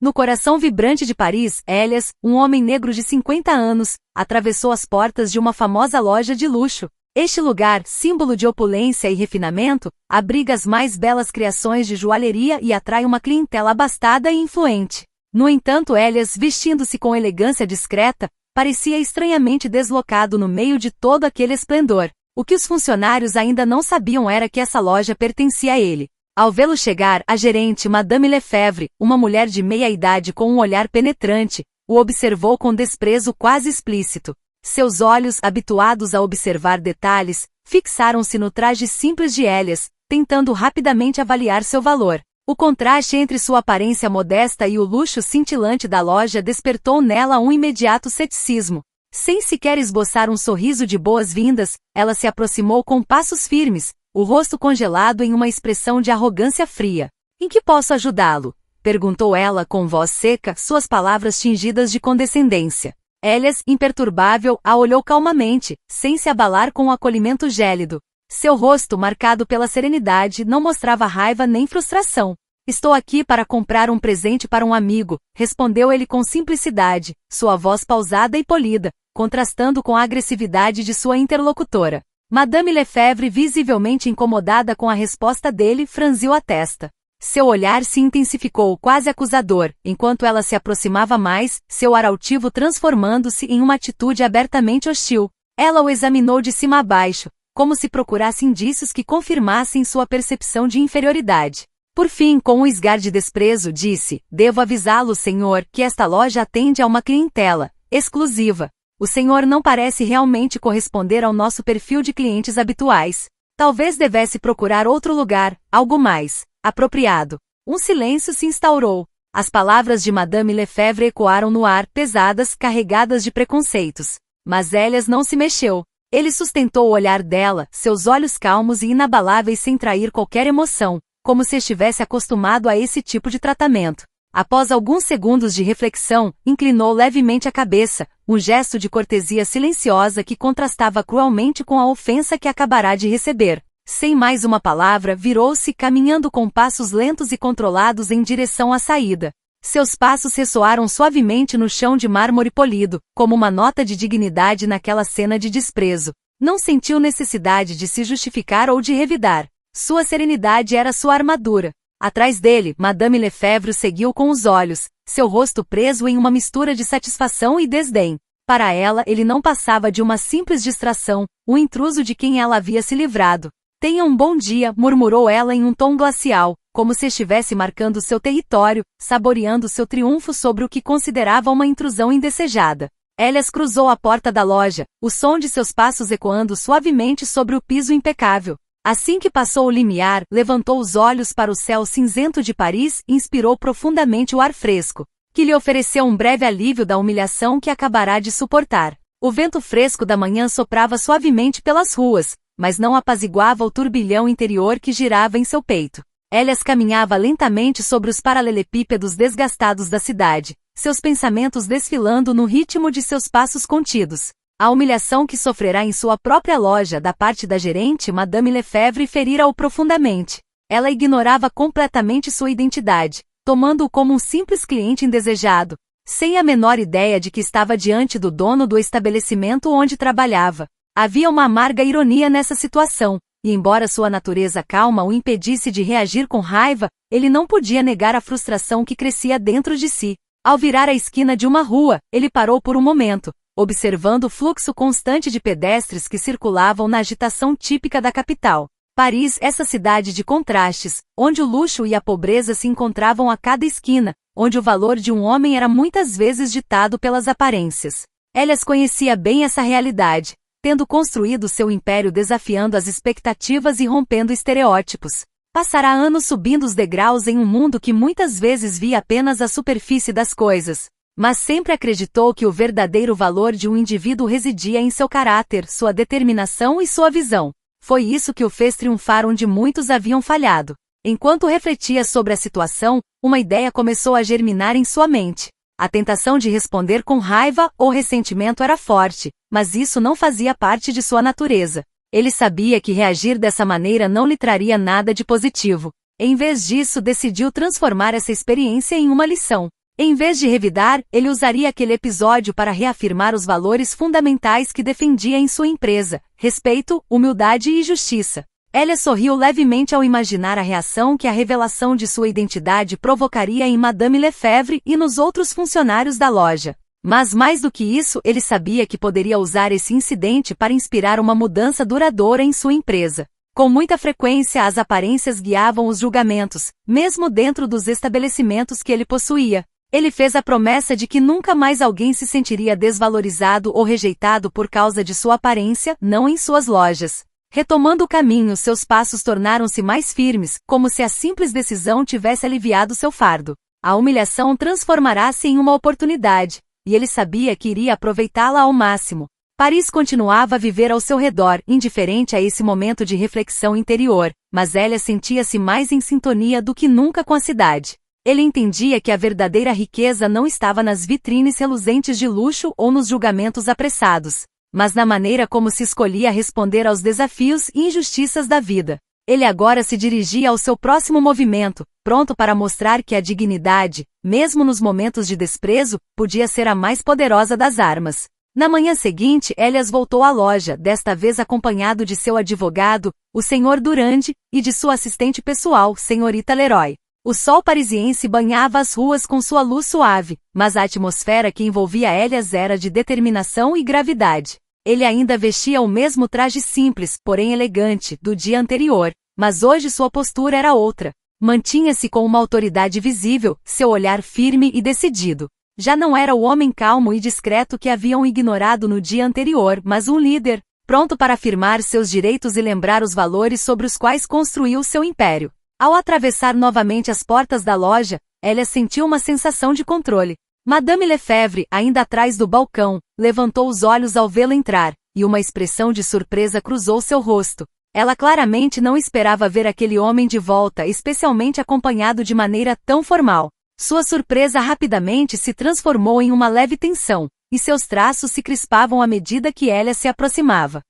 No coração vibrante de Paris, Elias, um homem negro de 50 anos, atravessou as portas de uma famosa loja de luxo. Este lugar, símbolo de opulência e refinamento, abriga as mais belas criações de joalheria e atrai uma clientela abastada e influente. No entanto, Elias, vestindo-se com elegância discreta, parecia estranhamente deslocado no meio de todo aquele esplendor. O que os funcionários ainda não sabiam era que essa loja pertencia a ele. Ao vê-lo chegar, a gerente Madame Lefebvre, uma mulher de meia-idade com um olhar penetrante, o observou com desprezo quase explícito. Seus olhos, habituados a observar detalhes, fixaram-se no traje simples de Elias, tentando rapidamente avaliar seu valor. O contraste entre sua aparência modesta e o luxo cintilante da loja despertou nela um imediato ceticismo. Sem sequer esboçar um sorriso de boas-vindas, ela se aproximou com passos firmes, o rosto congelado em uma expressão de arrogância fria. "Em que posso ajudá-lo?" perguntou ela com voz seca, suas palavras tingidas de condescendência. Elias, imperturbável, a olhou calmamente, sem se abalar com o acolhimento gélido. Seu rosto, marcado pela serenidade, não mostrava raiva nem frustração. "Estou aqui para comprar um presente para um amigo", respondeu ele com simplicidade, sua voz pausada e polida, contrastando com a agressividade de sua interlocutora. Madame Lefebvre, visivelmente incomodada com a resposta dele, franziu a testa. Seu olhar se intensificou, quase acusador, enquanto ela se aproximava mais, seu ar altivo transformando-se em uma atitude abertamente hostil. Ela o examinou de cima a baixo, como se procurasse indícios que confirmassem sua percepção de inferioridade. Por fim, com um esgar de desprezo, disse: "Devo avisá-lo, senhor, que esta loja atende a uma clientela exclusiva. O senhor não parece realmente corresponder ao nosso perfil de clientes habituais. Talvez devesse procurar outro lugar, algo mais apropriado." Um silêncio se instaurou. As palavras de Madame Lefebvre ecoaram no ar, pesadas, carregadas de preconceitos. Mas Elias não se mexeu. Ele sustentou o olhar dela, seus olhos calmos e inabaláveis sem trair qualquer emoção, como se estivesse acostumado a esse tipo de tratamento. Após alguns segundos de reflexão, inclinou levemente a cabeça, um gesto de cortesia silenciosa que contrastava cruelmente com a ofensa que acabará de receber. Sem mais uma palavra, virou-se, caminhando com passos lentos e controlados em direção à saída. Seus passos ressoaram suavemente no chão de mármore polido, como uma nota de dignidade naquela cena de desprezo. Não sentiu necessidade de se justificar ou de revidar. Sua serenidade era sua armadura. Atrás dele, Madame Lefebvre seguiu com os olhos, seu rosto preso em uma mistura de satisfação e desdém. Para ela, ele não passava de uma simples distração, o intruso de quem ela havia se livrado. "Tenha um bom dia", murmurou ela em um tom glacial, como se estivesse marcando seu território, saboreando seu triunfo sobre o que considerava uma intrusão indesejada. Elias cruzou a porta da loja, o som de seus passos ecoando suavemente sobre o piso impecável. Assim que passou o limiar, levantou os olhos para o céu cinzento de Paris e inspirou profundamente o ar fresco, que lhe ofereceu um breve alívio da humilhação que acabará de suportar. O vento fresco da manhã soprava suavemente pelas ruas, mas não apaziguava o turbilhão interior que girava em seu peito. Elias caminhava lentamente sobre os paralelepípedos desgastados da cidade, seus pensamentos desfilando no ritmo de seus passos contidos. A humilhação que sofrerá em sua própria loja da parte da gerente Madame Lefebvre ferira-o profundamente. Ela ignorava completamente sua identidade, tomando-o como um simples cliente indesejado, sem a menor ideia de que estava diante do dono do estabelecimento onde trabalhava. Havia uma amarga ironia nessa situação, e embora sua natureza calma o impedisse de reagir com raiva, ele não podia negar a frustração que crescia dentro de si. Ao virar a esquina de uma rua, ele parou por um momento, observando o fluxo constante de pedestres que circulavam na agitação típica da capital. Paris, essa cidade de contrastes, onde o luxo e a pobreza se encontravam a cada esquina, onde o valor de um homem era muitas vezes ditado pelas aparências. Elias conhecia bem essa realidade, tendo construído seu império desafiando as expectativas e rompendo estereótipos. Passará anos subindo os degraus em um mundo que muitas vezes via apenas a superfície das coisas, mas sempre acreditou que o verdadeiro valor de um indivíduo residia em seu caráter, sua determinação e sua visão. Foi isso que o fez triunfar onde muitos haviam falhado. Enquanto refletia sobre a situação, uma ideia começou a germinar em sua mente. A tentação de responder com raiva ou ressentimento era forte, mas isso não fazia parte de sua natureza. Ele sabia que reagir dessa maneira não lhe traria nada de positivo. Em vez disso, decidiu transformar essa experiência em uma lição. Em vez de revidar, ele usaria aquele episódio para reafirmar os valores fundamentais que defendia em sua empresa: respeito, humildade e justiça. Elias sorriu levemente ao imaginar a reação que a revelação de sua identidade provocaria em Madame Lefebvre e nos outros funcionários da loja. Mas mais do que isso, ele sabia que poderia usar esse incidente para inspirar uma mudança duradoura em sua empresa. Com muita frequência, as aparências guiavam os julgamentos, mesmo dentro dos estabelecimentos que ele possuía. Ele fez a promessa de que nunca mais alguém se sentiria desvalorizado ou rejeitado por causa de sua aparência, não em suas lojas. Retomando o caminho, seus passos tornaram-se mais firmes, como se a simples decisão tivesse aliviado seu fardo. A humilhação transformará-se em uma oportunidade, e ele sabia que iria aproveitá-la ao máximo. Paris continuava a viver ao seu redor, indiferente a esse momento de reflexão interior, mas Elias sentia-se mais em sintonia do que nunca com a cidade. Ele entendia que a verdadeira riqueza não estava nas vitrines reluzentes de luxo ou nos julgamentos apressados, mas na maneira como se escolhia responder aos desafios e injustiças da vida. Ele agora se dirigia ao seu próximo movimento, pronto para mostrar que a dignidade, mesmo nos momentos de desprezo, podia ser a mais poderosa das armas. Na manhã seguinte, Elias voltou à loja, desta vez acompanhado de seu advogado, o Sr. Durand, e de sua assistente pessoal, Senhorita Leroy. O sol parisiense banhava as ruas com sua luz suave, mas a atmosfera que envolvia Elias era de determinação e gravidade. Ele ainda vestia o mesmo traje simples, porém elegante, do dia anterior, mas hoje sua postura era outra. Mantinha-se com uma autoridade visível, seu olhar firme e decidido. Já não era o homem calmo e discreto que haviam ignorado no dia anterior, mas um líder, pronto para afirmar seus direitos e lembrar os valores sobre os quais construiu seu império. Ao atravessar novamente as portas da loja, Elias sentiu uma sensação de controle. Madame Lefebvre, ainda atrás do balcão, levantou os olhos ao vê-lo entrar, e uma expressão de surpresa cruzou seu rosto. Ela claramente não esperava ver aquele homem de volta, especialmente acompanhado de maneira tão formal. Sua surpresa rapidamente se transformou em uma leve tensão, e seus traços se crispavam à medida que Elias se aproximava.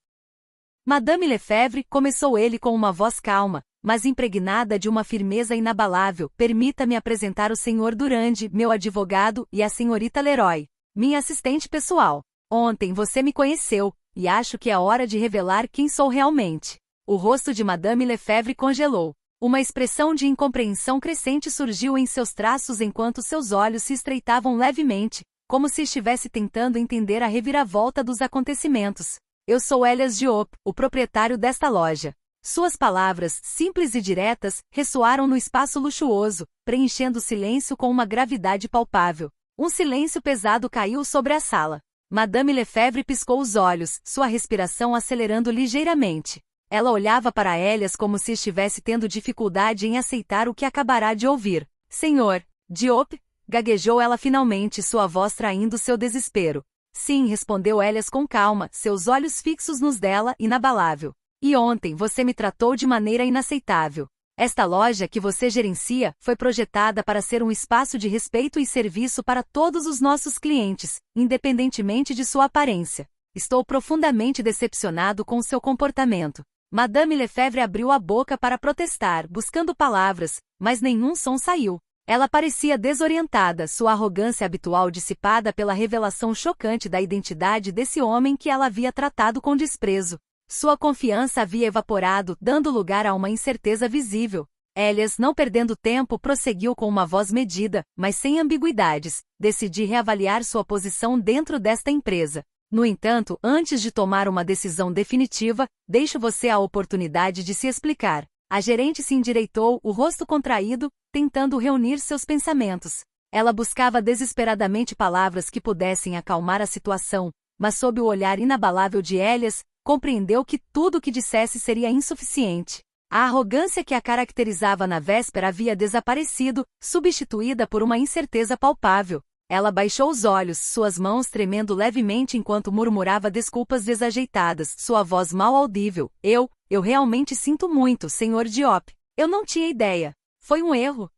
Madame Lefebvre, começou ele com uma voz calma, mas impregnada de uma firmeza inabalável, permita-me apresentar o Sr. Durand, meu advogado, e a Senhorita Leroy, minha assistente pessoal. Ontem você me conheceu, e acho que é hora de revelar quem sou realmente. O rosto de Madame Lefebvre congelou. Uma expressão de incompreensão crescente surgiu em seus traços enquanto seus olhos se estreitavam levemente, como se estivesse tentando entender a reviravolta dos acontecimentos. Eu sou Elias Diop, o proprietário desta loja. Suas palavras, simples e diretas, ressoaram no espaço luxuoso, preenchendo o silêncio com uma gravidade palpável. Um silêncio pesado caiu sobre a sala. Madame Lefebvre piscou os olhos, sua respiração acelerando ligeiramente. Ela olhava para Elias como se estivesse tendo dificuldade em aceitar o que acabará de ouvir. Senhor Diop, gaguejou ela finalmente, sua voz traindo seu desespero. Sim, respondeu Elias com calma, seus olhos fixos nos dela, inabalável. E ontem você me tratou de maneira inaceitável. Esta loja que você gerencia foi projetada para ser um espaço de respeito e serviço para todos os nossos clientes, independentemente de sua aparência. Estou profundamente decepcionado com seu comportamento. Madame Lefebvre abriu a boca para protestar, buscando palavras, mas nenhum som saiu. Ela parecia desorientada, sua arrogância habitual dissipada pela revelação chocante da identidade desse homem que ela havia tratado com desprezo. Sua confiança havia evaporado, dando lugar a uma incerteza visível. Elias, não perdendo tempo, prosseguiu com uma voz medida, mas sem ambiguidades. Decidi reavaliar sua posição dentro desta empresa. No entanto, antes de tomar uma decisão definitiva, deixo você a oportunidade de se explicar. A gerente se endireitou, o rosto contraído, tentando reunir seus pensamentos. Ela buscava desesperadamente palavras que pudessem acalmar a situação, mas sob o olhar inabalável de Elias, compreendeu que tudo o que dissesse seria insuficiente. A arrogância que a caracterizava na véspera havia desaparecido, substituída por uma incerteza palpável. Ela baixou os olhos, suas mãos tremendo levemente enquanto murmurava desculpas desajeitadas, sua voz mal audível. Eu realmente sinto muito, Sr. Diop. Eu não tinha ideia. Foi um erro.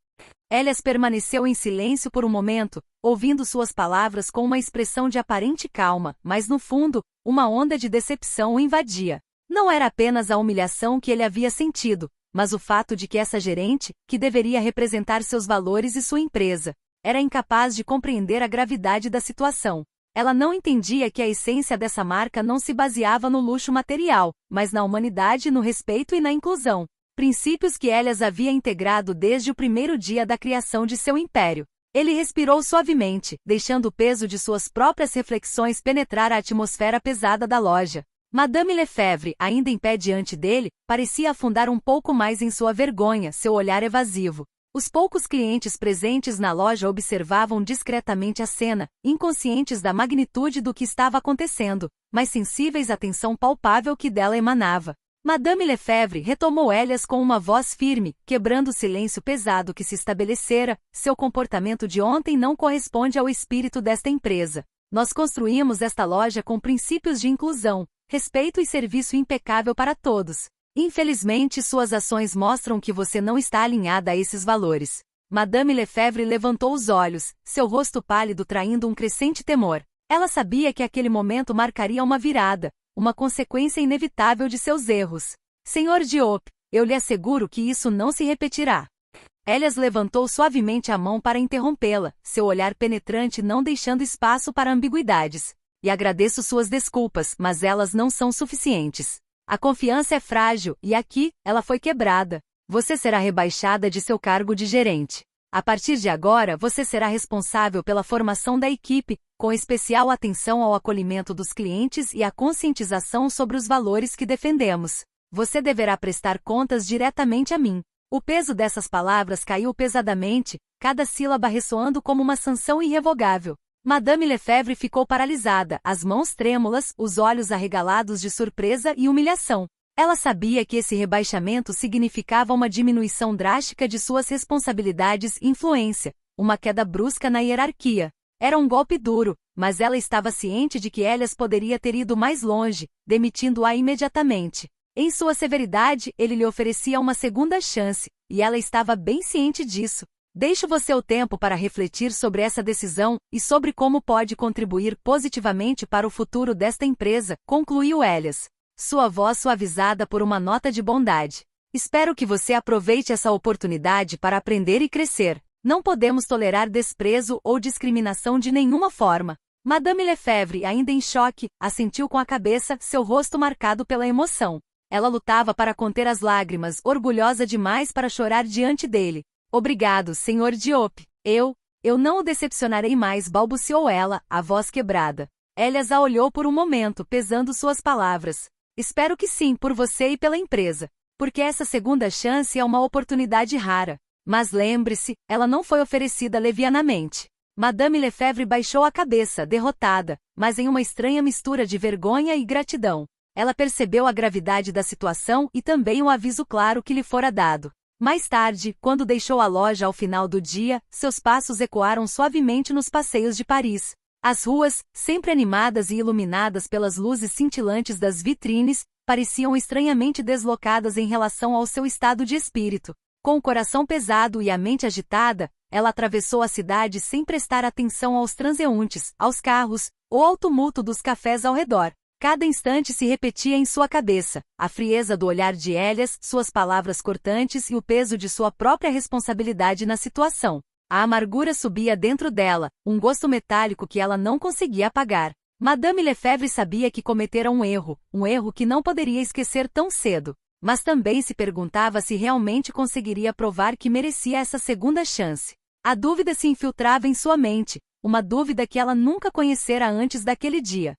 Elias permaneceu em silêncio por um momento, ouvindo suas palavras com uma expressão de aparente calma, mas no fundo, uma onda de decepção o invadia. Não era apenas a humilhação que ele havia sentido, mas o fato de que essa gerente, que deveria representar seus valores e sua empresa, era incapaz de compreender a gravidade da situação. Ela não entendia que a essência dessa marca não se baseava no luxo material, mas na humanidade, no respeito e na inclusão. Princípios que Elias havia integrado desde o primeiro dia da criação de seu império. Ele respirou suavemente, deixando o peso de suas próprias reflexões penetrar a atmosfera pesada da loja. Madame Lefebvre, ainda em pé diante dele, parecia afundar um pouco mais em sua vergonha, seu olhar evasivo. Os poucos clientes presentes na loja observavam discretamente a cena, inconscientes da magnitude do que estava acontecendo, mas sensíveis à tensão palpável que dela emanava. Madame Lefebvre retomou Elias com uma voz firme, quebrando o silêncio pesado que se estabelecera. Seu comportamento de ontem não corresponde ao espírito desta empresa. Nós construímos esta loja com princípios de inclusão, respeito e serviço impecável para todos. Infelizmente, suas ações mostram que você não está alinhada a esses valores. Madame Lefebvre levantou os olhos, seu rosto pálido traindo um crescente temor. Ela sabia que aquele momento marcaria uma virada, uma consequência inevitável de seus erros. Senhor Diop, eu lhe asseguro que isso não se repetirá. Elias levantou suavemente a mão para interrompê-la, seu olhar penetrante não deixando espaço para ambiguidades. E agradeço suas desculpas, mas elas não são suficientes. A confiança é frágil, e aqui, ela foi quebrada. Você será rebaixada de seu cargo de gerente. A partir de agora, você será responsável pela formação da equipe, com especial atenção ao acolhimento dos clientes e à conscientização sobre os valores que defendemos. Você deverá prestar contas diretamente a mim. O peso dessas palavras caiu pesadamente, cada sílaba ressoando como uma sanção irrevogável. Madame Lefebvre ficou paralisada, as mãos trêmulas, os olhos arregalados de surpresa e humilhação. Ela sabia que esse rebaixamento significava uma diminuição drástica de suas responsabilidades e influência, uma queda brusca na hierarquia. Era um golpe duro, mas ela estava ciente de que Elias poderia ter ido mais longe, demitindo-a imediatamente. Em sua severidade, ele lhe oferecia uma segunda chance, e ela estava bem ciente disso. Deixo você o tempo para refletir sobre essa decisão e sobre como pode contribuir positivamente para o futuro desta empresa, concluiu Elias. Sua voz suavizada por uma nota de bondade. Espero que você aproveite essa oportunidade para aprender e crescer. Não podemos tolerar desprezo ou discriminação de nenhuma forma. Madame Lefebvre, ainda em choque, assentiu com a cabeça, seu rosto marcado pela emoção. Ela lutava para conter as lágrimas, orgulhosa demais para chorar diante dele. Obrigado, Sr. Diop. Eu não o decepcionarei mais, balbuciou ela, a voz quebrada. Elias a olhou por um momento, pesando suas palavras. Espero que sim, por você e pela empresa. Porque essa segunda chance é uma oportunidade rara. Mas lembre-se, ela não foi oferecida levianamente. Madame Lefebvre baixou a cabeça, derrotada, mas em uma estranha mistura de vergonha e gratidão. Ela percebeu a gravidade da situação e também o aviso claro que lhe fora dado. Mais tarde, quando deixou a loja ao final do dia, seus passos ecoaram suavemente nos passeios de Paris. As ruas, sempre animadas e iluminadas pelas luzes cintilantes das vitrines, pareciam estranhamente deslocadas em relação ao seu estado de espírito. Com o coração pesado e a mente agitada, ela atravessou a cidade sem prestar atenção aos transeuntes, aos carros, ou ao tumulto dos cafés ao redor. Cada instante se repetia em sua cabeça, a frieza do olhar de Elias, suas palavras cortantes e o peso de sua própria responsabilidade na situação. A amargura subia dentro dela, um gosto metálico que ela não conseguia apagar. Madame Lefebvre sabia que cometera um erro que não poderia esquecer tão cedo. Mas também se perguntava se realmente conseguiria provar que merecia essa segunda chance. A dúvida se infiltrava em sua mente, uma dúvida que ela nunca conhecera antes daquele dia.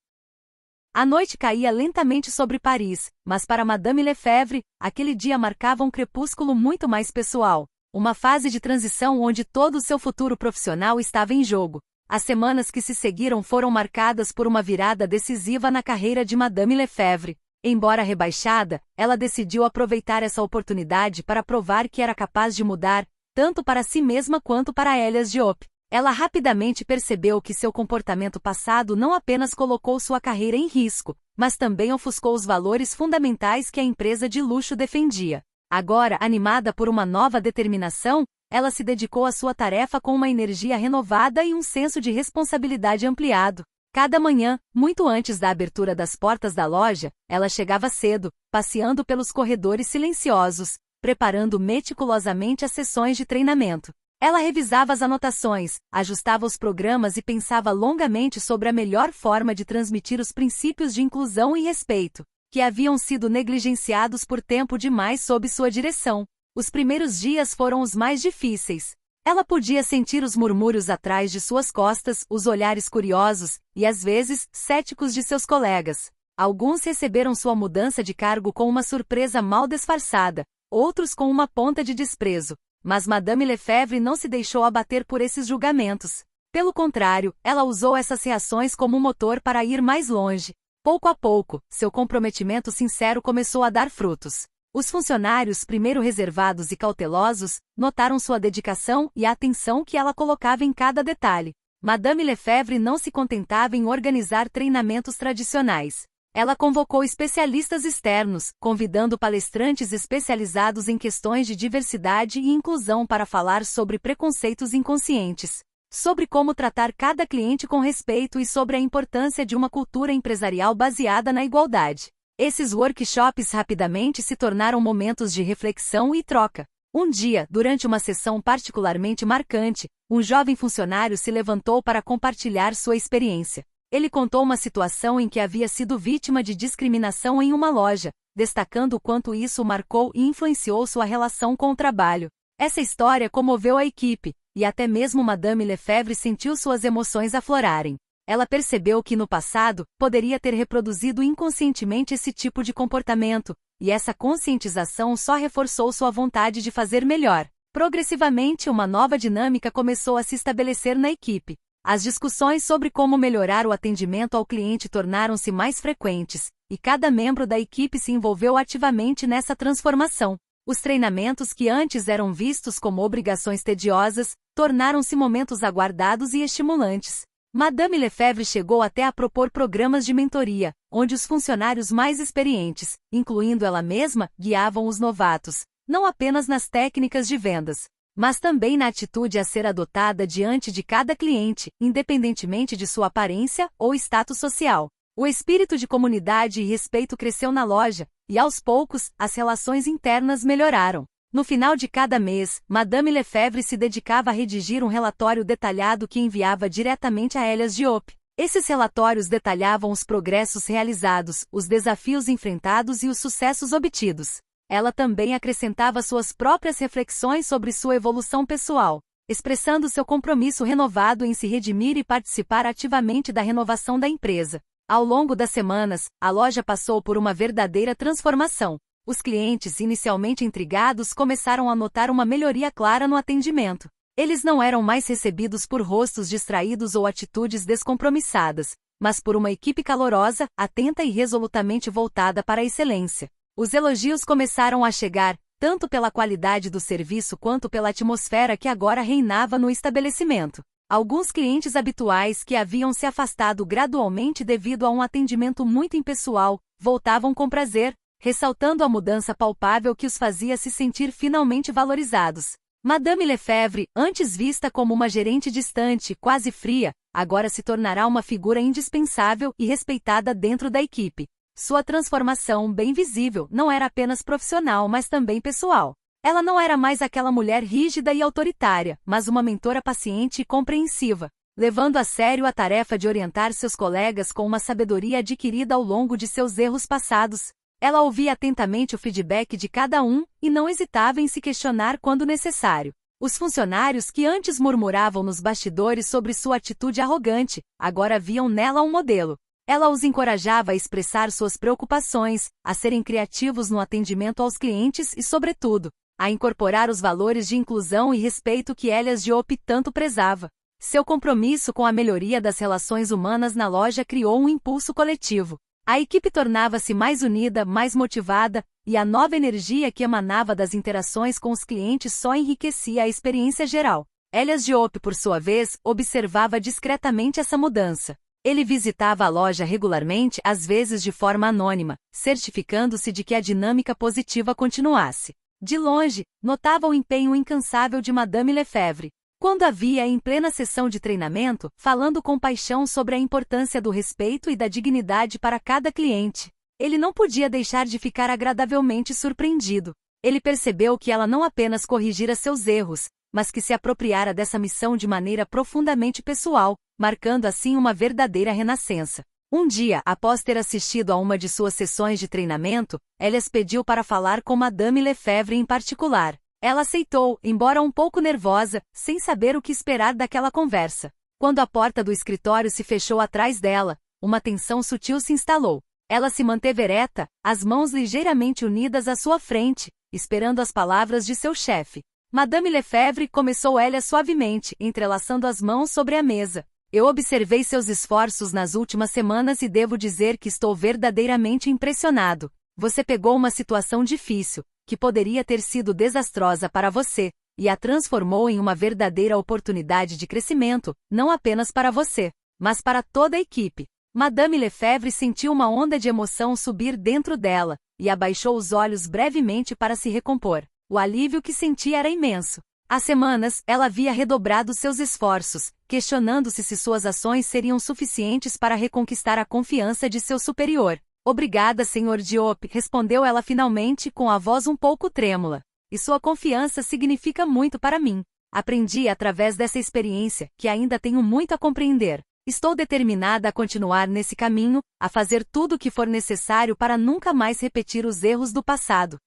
A noite caía lentamente sobre Paris, mas para Madame Lefebvre, aquele dia marcava um crepúsculo muito mais pessoal, uma fase de transição onde todo o seu futuro profissional estava em jogo. As semanas que se seguiram foram marcadas por uma virada decisiva na carreira de Madame Lefebvre. Embora rebaixada, ela decidiu aproveitar essa oportunidade para provar que era capaz de mudar, tanto para si mesma quanto para Elias Diop. Ela rapidamente percebeu que seu comportamento passado não apenas colocou sua carreira em risco, mas também ofuscou os valores fundamentais que a empresa de luxo defendia. Agora, animada por uma nova determinação, ela se dedicou à sua tarefa com uma energia renovada e um senso de responsabilidade ampliado. Cada manhã, muito antes da abertura das portas da loja, ela chegava cedo, passeando pelos corredores silenciosos, preparando meticulosamente as sessões de treinamento. Ela revisava as anotações, ajustava os programas e pensava longamente sobre a melhor forma de transmitir os princípios de inclusão e respeito, que haviam sido negligenciados por tempo demais sob sua direção. Os primeiros dias foram os mais difíceis. Ela podia sentir os murmúrios atrás de suas costas, os olhares curiosos e, às vezes, céticos de seus colegas. Alguns receberam sua mudança de cargo com uma surpresa mal disfarçada, outros com uma ponta de desprezo. Mas Madame Lefebvre não se deixou abater por esses julgamentos. Pelo contrário, ela usou essas reações como motor para ir mais longe. Pouco a pouco, seu comprometimento sincero começou a dar frutos. Os funcionários, primeiro reservados e cautelosos, notaram sua dedicação e a atenção que ela colocava em cada detalhe. Madame Lefebvre não se contentava em organizar treinamentos tradicionais. Ela convocou especialistas externos, convidando palestrantes especializados em questões de diversidade e inclusão para falar sobre preconceitos inconscientes, sobre como tratar cada cliente com respeito e sobre a importância de uma cultura empresarial baseada na igualdade. Esses workshops rapidamente se tornaram momentos de reflexão e troca. Um dia, durante uma sessão particularmente marcante, um jovem funcionário se levantou para compartilhar sua experiência. Ele contou uma situação em que havia sido vítima de discriminação em uma loja, destacando o quanto isso marcou e influenciou sua relação com o trabalho. Essa história comoveu a equipe, e até mesmo Madame Lefebvre sentiu suas emoções aflorarem. Ela percebeu que no passado, poderia ter reproduzido inconscientemente esse tipo de comportamento, e essa conscientização só reforçou sua vontade de fazer melhor. Progressivamente, uma nova dinâmica começou a se estabelecer na equipe. As discussões sobre como melhorar o atendimento ao cliente tornaram-se mais frequentes, e cada membro da equipe se envolveu ativamente nessa transformação. Os treinamentos que antes eram vistos como obrigações tediosas, tornaram-se momentos aguardados e estimulantes. Madame Lefebvre chegou até a propor programas de mentoria, onde os funcionários mais experientes, incluindo ela mesma, guiavam os novatos, não apenas nas técnicas de vendas, mas também na atitude a ser adotada diante de cada cliente, independentemente de sua aparência ou status social. O espírito de comunidade e respeito cresceu na loja, e aos poucos, as relações internas melhoraram. No final de cada mês, Madame Lefebvre se dedicava a redigir um relatório detalhado que enviava diretamente a Elias Diop. Esses relatórios detalhavam os progressos realizados, os desafios enfrentados e os sucessos obtidos. Ela também acrescentava suas próprias reflexões sobre sua evolução pessoal, expressando seu compromisso renovado em se redimir e participar ativamente da renovação da empresa. Ao longo das semanas, a loja passou por uma verdadeira transformação. Os clientes, inicialmente intrigados, começaram a notar uma melhoria clara no atendimento. Eles não eram mais recebidos por rostos distraídos ou atitudes descompromissadas, mas por uma equipe calorosa, atenta e resolutamente voltada para a excelência. Os elogios começaram a chegar, tanto pela qualidade do serviço quanto pela atmosfera que agora reinava no estabelecimento. Alguns clientes habituais que haviam se afastado gradualmente devido a um atendimento muito impessoal, voltavam com prazer, ressaltando a mudança palpável que os fazia se sentir finalmente valorizados. Madame Lefebvre, antes vista como uma gerente distante, quase fria, agora se tornará uma figura indispensável e respeitada dentro da equipe. Sua transformação, bem visível, não era apenas profissional, mas também pessoal. Ela não era mais aquela mulher rígida e autoritária, mas uma mentora paciente e compreensiva, levando a sério a tarefa de orientar seus colegas com uma sabedoria adquirida ao longo de seus erros passados. Ela ouvia atentamente o feedback de cada um, e não hesitava em se questionar quando necessário. Os funcionários que antes murmuravam nos bastidores sobre sua atitude arrogante, agora viam nela um modelo. Ela os encorajava a expressar suas preocupações, a serem criativos no atendimento aos clientes e, sobretudo, a incorporar os valores de inclusão e respeito que Elias Diop tanto prezava. Seu compromisso com a melhoria das relações humanas na loja criou um impulso coletivo. A equipe tornava-se mais unida, mais motivada, e a nova energia que emanava das interações com os clientes só enriquecia a experiência geral. Elias Diop, por sua vez, observava discretamente essa mudança. Ele visitava a loja regularmente, às vezes de forma anônima, certificando-se de que a dinâmica positiva continuasse. De longe, notava o empenho incansável de Madame Lefebvre. Quando a via em plena sessão de treinamento, falando com paixão sobre a importância do respeito e da dignidade para cada cliente, ele não podia deixar de ficar agradavelmente surpreendido. Ele percebeu que ela não apenas corrigira seus erros, mas que se apropriara dessa missão de maneira profundamente pessoal, marcando assim uma verdadeira renascença. Um dia, após ter assistido a uma de suas sessões de treinamento, Elias pediu para falar com Madame Lefebvre em particular. Ela aceitou, embora um pouco nervosa, sem saber o que esperar daquela conversa. Quando a porta do escritório se fechou atrás dela, uma tensão sutil se instalou. Ela se manteve ereta, as mãos ligeiramente unidas à sua frente, esperando as palavras de seu chefe. Madame Lefebvre, começou Elias suavemente, entrelaçando as mãos sobre a mesa. Eu observei seus esforços nas últimas semanas e devo dizer que estou verdadeiramente impressionado. Você pegou uma situação difícil, que poderia ter sido desastrosa para você, e a transformou em uma verdadeira oportunidade de crescimento, não apenas para você, mas para toda a equipe. Madame Lefebvre sentiu uma onda de emoção subir dentro dela, e abaixou os olhos brevemente para se recompor. O alívio que sentia era imenso. Há semanas, ela havia redobrado seus esforços, questionando-se se suas ações seriam suficientes para reconquistar a confiança de seu superior. Obrigada, Sr. Diop, respondeu ela finalmente com a voz um pouco trêmula. E sua confiança significa muito para mim. Aprendi através dessa experiência, que ainda tenho muito a compreender. Estou determinada a continuar nesse caminho, a fazer tudo o que for necessário para nunca mais repetir os erros do passado.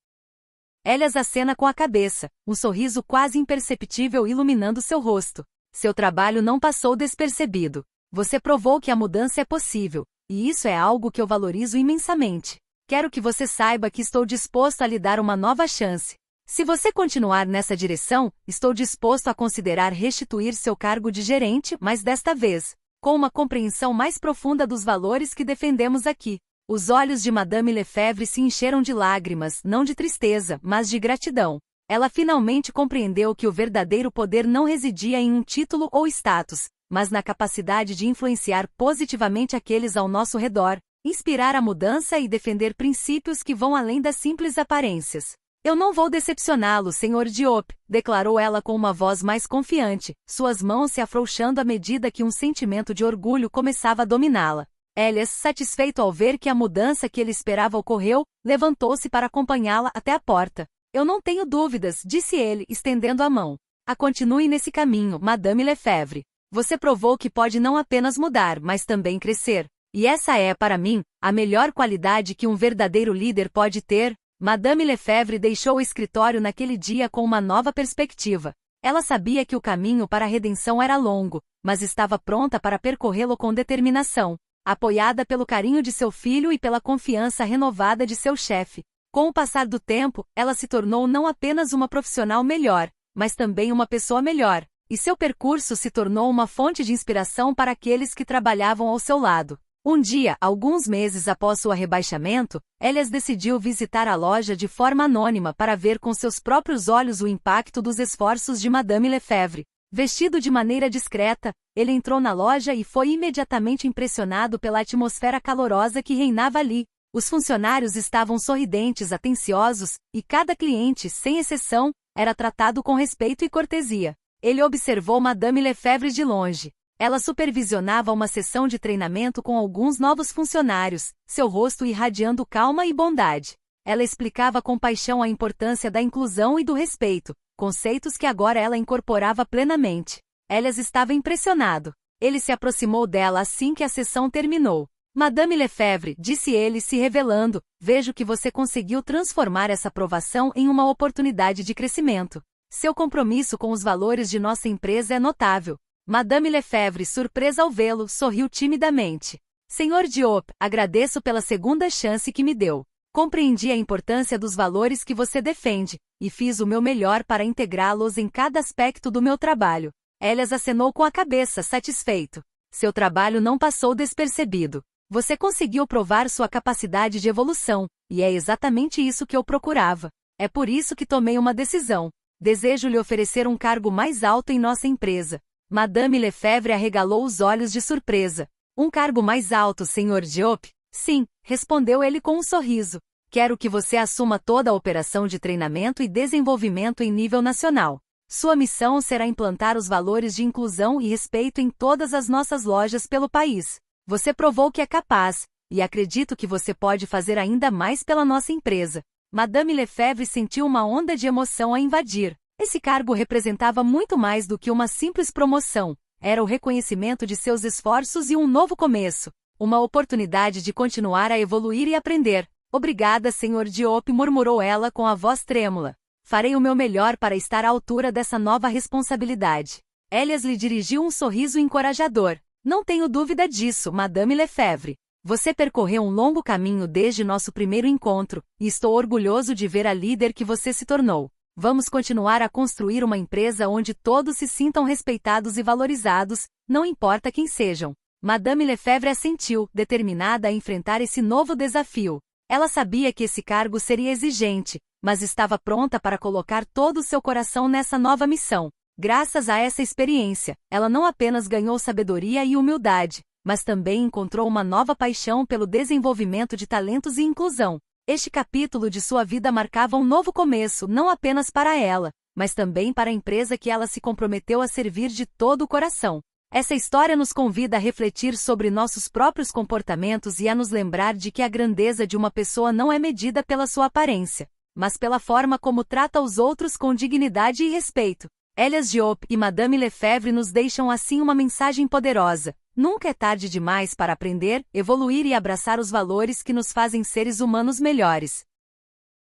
Elias acena com a cabeça, um sorriso quase imperceptível iluminando seu rosto. Seu trabalho não passou despercebido. Você provou que a mudança é possível, e isso é algo que eu valorizo imensamente. Quero que você saiba que estou disposto a lhe dar uma nova chance. Se você continuar nessa direção, estou disposto a considerar restituir seu cargo de gerente, mas desta vez, com uma compreensão mais profunda dos valores que defendemos aqui. Os olhos de Madame Lefebvre se encheram de lágrimas, não de tristeza, mas de gratidão. Ela finalmente compreendeu que o verdadeiro poder não residia em um título ou status, mas na capacidade de influenciar positivamente aqueles ao nosso redor, inspirar a mudança e defender princípios que vão além das simples aparências. Eu não vou decepcioná-lo, Sr. Diop, declarou ela com uma voz mais confiante, suas mãos se afrouxando à medida que um sentimento de orgulho começava a dominá-la. Elias, satisfeito ao ver que a mudança que ele esperava ocorreu, levantou-se para acompanhá-la até a porta. Eu não tenho dúvidas, disse ele, estendendo a mão. Continue nesse caminho, Madame Lefebvre. Você provou que pode não apenas mudar, mas também crescer. E essa é, para mim, a melhor qualidade que um verdadeiro líder pode ter. Madame Lefebvre deixou o escritório naquele dia com uma nova perspectiva. Ela sabia que o caminho para a redenção era longo, mas estava pronta para percorrê-lo com determinação. Apoiada pelo carinho de seu filho e pela confiança renovada de seu chefe. Com o passar do tempo, ela se tornou não apenas uma profissional melhor, mas também uma pessoa melhor, e seu percurso se tornou uma fonte de inspiração para aqueles que trabalhavam ao seu lado. Um dia, alguns meses após seu rebaixamento, Elias decidiu visitar a loja de forma anônima para ver com seus próprios olhos o impacto dos esforços de Madame Lefebvre. Vestido de maneira discreta, ele entrou na loja e foi imediatamente impressionado pela atmosfera calorosa que reinava ali. Os funcionários estavam sorridentes, atenciosos, e cada cliente, sem exceção, era tratado com respeito e cortesia. Ele observou Madame Lefebvre de longe. Ela supervisionava uma sessão de treinamento com alguns novos funcionários, seu rosto irradiando calma e bondade. Ela explicava com paixão a importância da inclusão e do respeito, conceitos que agora ela incorporava plenamente. Elias estava impressionado. Ele se aproximou dela assim que a sessão terminou. Madame Lefebvre, disse ele se revelando, vejo que você conseguiu transformar essa provação em uma oportunidade de crescimento. Seu compromisso com os valores de nossa empresa é notável. Madame Lefebvre, surpresa ao vê-lo, sorriu timidamente. Sr. Diop, agradeço pela segunda chance que me deu. Compreendi a importância dos valores que você defende, e fiz o meu melhor para integrá-los em cada aspecto do meu trabalho. Elias acenou com a cabeça, satisfeito. Seu trabalho não passou despercebido. Você conseguiu provar sua capacidade de evolução, e é exatamente isso que eu procurava. É por isso que tomei uma decisão. Desejo lhe oferecer um cargo mais alto em nossa empresa. Madame Lefebvre arregalou os olhos de surpresa. Um cargo mais alto, Sr. Diop? Sim, respondeu ele com um sorriso. Quero que você assuma toda a operação de treinamento e desenvolvimento em nível nacional. Sua missão será implantar os valores de inclusão e respeito em todas as nossas lojas pelo país. Você provou que é capaz, e acredito que você pode fazer ainda mais pela nossa empresa. Madame Lefebvre sentiu uma onda de emoção a invadir. Esse cargo representava muito mais do que uma simples promoção. Era o reconhecimento de seus esforços e um novo começo. Uma oportunidade de continuar a evoluir e aprender. Obrigada, Sr. Diop, murmurou ela com a voz trêmula. Farei o meu melhor para estar à altura dessa nova responsabilidade. Elias lhe dirigiu um sorriso encorajador. Não tenho dúvida disso, Madame Lefebvre. Você percorreu um longo caminho desde nosso primeiro encontro, e estou orgulhoso de ver a líder que você se tornou. Vamos continuar a construir uma empresa onde todos se sintam respeitados e valorizados, não importa quem sejam. Madame Lefebvre assentiu, determinada a enfrentar esse novo desafio. Ela sabia que esse cargo seria exigente, mas estava pronta para colocar todo o seu coração nessa nova missão. Graças a essa experiência, ela não apenas ganhou sabedoria e humildade, mas também encontrou uma nova paixão pelo desenvolvimento de talentos e inclusão. Este capítulo de sua vida marcava um novo começo não apenas para ela, mas também para a empresa que ela se comprometeu a servir de todo o coração. Essa história nos convida a refletir sobre nossos próprios comportamentos e a nos lembrar de que a grandeza de uma pessoa não é medida pela sua aparência, mas pela forma como trata os outros com dignidade e respeito. Elias Diop e Madame Lefebvre nos deixam assim uma mensagem poderosa. Nunca é tarde demais para aprender, evoluir e abraçar os valores que nos fazem seres humanos melhores.